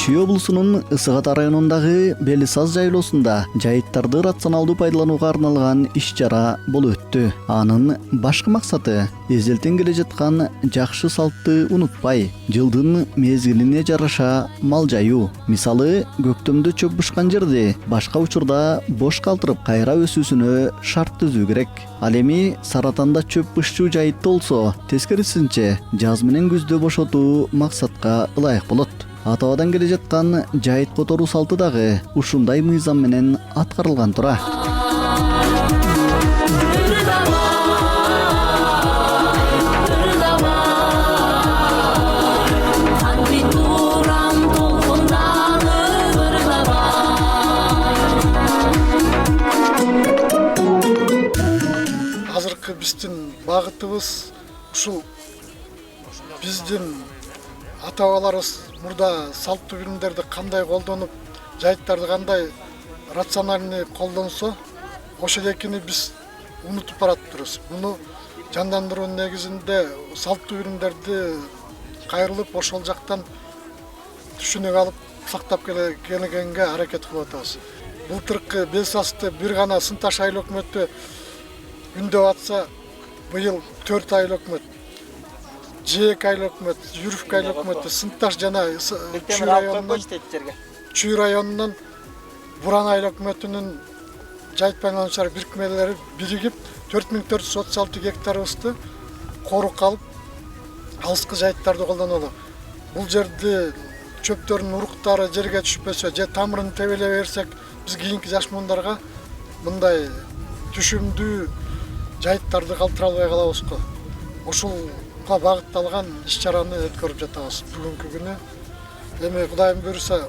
Чүй облусунун Ысыгат районундагы Белисаз жайлоосунда жайыттарды рационалдуу пайдаланууга арналган иш-чара болуп өттү. Анын башкы максаты эзелтен келе жаткан жакшы салтты унутпай, жылдын мезгилине жараша мал жайуу. Мисалы, көктөмдө чөп бышкан жерди башка учурда бош калтырып кайра өсүүсүнө шарт түзүү керек. Ал эми Саратанда чөп бышчуу жайытты болсо, тескерисинче жаз менен күздө бошотуу максатка ылайык болот. Атабадан келе жаткан жайыт которуу салты дагы ушундай мыйзам менен аткарылган тура. Азыркы биздин багытыбыз ушул биздин ата-бабаларыбыз мурда салттуу билимдерди кандай колдонуп, жайыттарды кандай рациональный колдонсо, ошодекини биз унутуп баратырбыз. Муну жандандыруунун негизинде салттуу билимдерди кайрылып, ошол жактан түшүнүк алып, сактап келгенге аракет кылып атабыз. Былтыркы Белисазды бир гана Сынташ айыл өкмөтү үндөп атса, быйыл 4 айыл өкмөт, Жээк айыл өкмөт, Жүрүф айыл өкмөтү, Сынташ жана Чүй районунан Буран айыл өкмөтүнүн жайыт пайдалануучулар бирикмелери биригип 4436 гектарыбызды корукка алып, алыскы жайыттарды колдонолу. Бул жерди чөптөрдүн уруктары жерге түшпөсө, же тамырын тебеле берсек, биз кийинки жаш муундарга мындай түшүмдүү жайыттарды калтыра албай калабыз го. Ушулга багытталган иш-чараны өткөрүп жатабыз бүгүнкү күнү. Эми Кудайым буйруса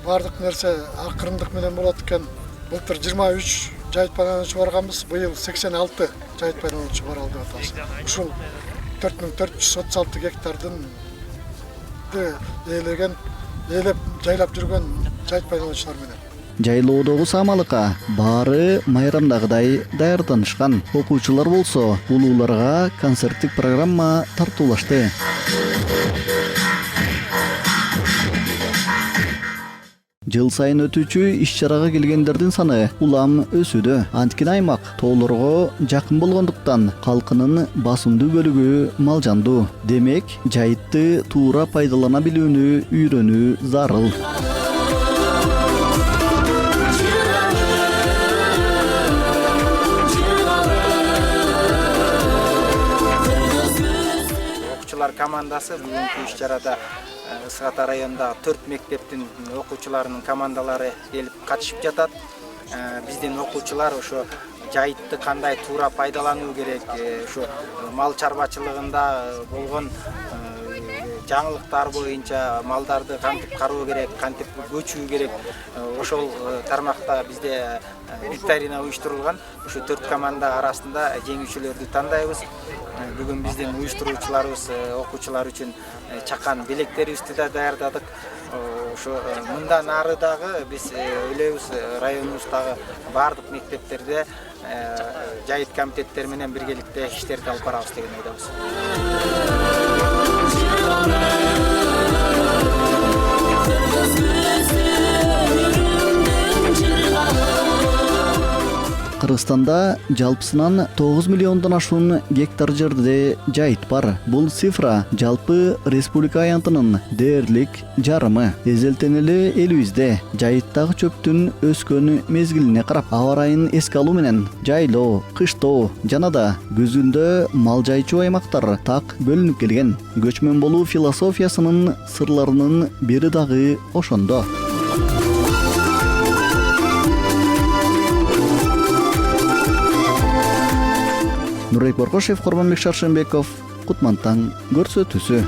бардык нерсе акырындык менен болот экен. Былтыр 23 жайыт пайдалануучу барганбыз, быйыл 86 жайыт пайдалануучу бар алып атабыз. Ушул 4436 гектардын ээлеп жайлап жүргөн жайыт пайдалануучулар менен. Жайлоодогу саамалыкка баары майрамдагыдай даярданышкан. Окуучулар болсо улууларга концерттик программа тартуулашты. Жыл сайын өтүүчү иш-чарага келгендердин саны улам өсүүдө. Анткени аймак тоолорго жакын болгондуктан калкынын басымдуу бөлүгү малжандуу. Демек, жайытты туура пайдалана билүүнү үйрөнүү зарыл. Командасы бүгүнкү иш-чарада Ысыгат районунда 4 мектептин окуучуларынын командалары келип катышып жатат. Биздин окуучулар ошо жайытты кандай туура пайдалануу керек, ошо мал чарбачылыгында болгон жаңылыктар боюнча малдарды кантип кароо керек, кантип көчүү керек, ошол тармакта бизде викторина уюштурулган. Ошо 4 команда арасында жеңүүчүлөрдү тандайбыз. Бүгүн биздин уюштуруучуларыбыз окуучулар үчүн чакан белектерибизди да даярдадык. Ошо мындан ары дагы биз ойлойбуз, районубуздагы бардык мектептерде жайыт комитеттери менен биргеликте иштерди алып барабыз деген ойдобуз. Кыргызстанда жалпысынан 9 миллиондон ашуун гектар жерде жайыт бар. Бул цифра жалпы республика аянтынын дээрлик жарымы. Эзелтен эле элибизде жайыттагы чөптүн өскөн мезгилине карап, аба ырайын эске алуу менен жайлоо, кыштоо жана да күзүндө мал жайчу аймактар так бөлүнүп келген. Көчмөн болуу философиясынын сырларынын бири дагы ошондо. Нурбек Боркошев, Курманбек Шаршенбеков, Кутмантаң көрсөтүүсү.